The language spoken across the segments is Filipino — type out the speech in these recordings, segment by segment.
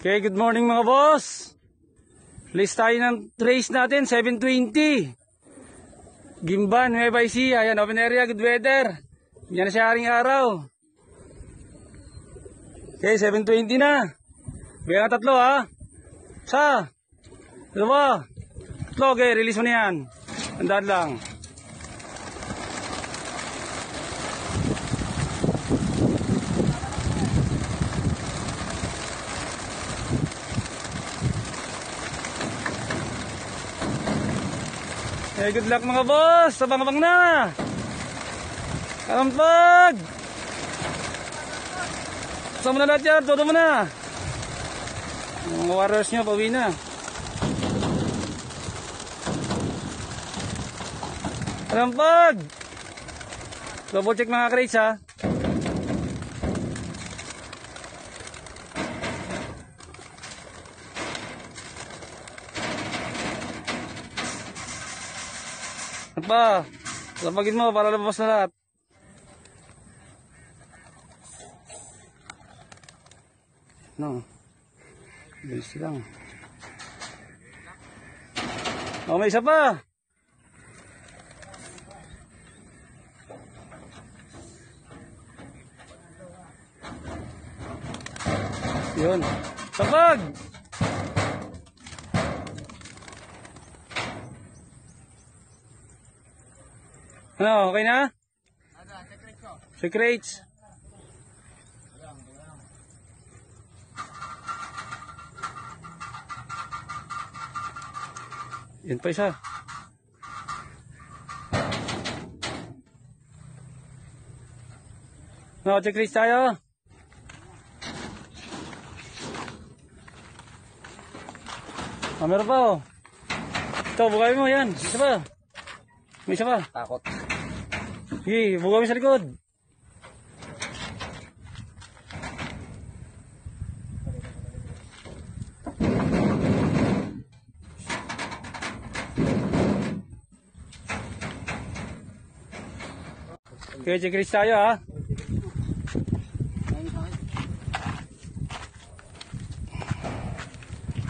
Okay, good morning mga boss. List tayo ng race natin, 7:20. Gimban, Nueva Ecija. Ayan, open area, good weather. Yan na siya haring araw. Okay, 7:20 na. Bigyan na tatlo ha. Isa. Dalawa. Tatlo, okay, release mo na yan. Tandaan lang. Hey, good luck mga boss. Sabang-abang na. Karampag. Sama na lahat yan. Todo mo na. Mga warriors nyo, pauwi na. Karampag. Double check mga crates ha. Ano pa? Lapagin mo para labas na lahat. No. Bilis lang. Oh, may isa pa. Yun. Lapag! Ano, okay na? Secrets. Yan pa isa. No, secrets tayo. Ah, meron pa oh. Ito, bukay mo yan. Isa pa. May isa pa. Takot. Sige, buka mo sa likod. Okay, checklist tayo ha.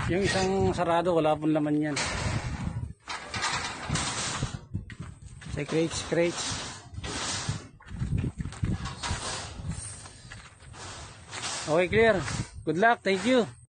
Yung isang sarado, wala pong laman yan. Crates. Okay, clear. Good luck. Thank you.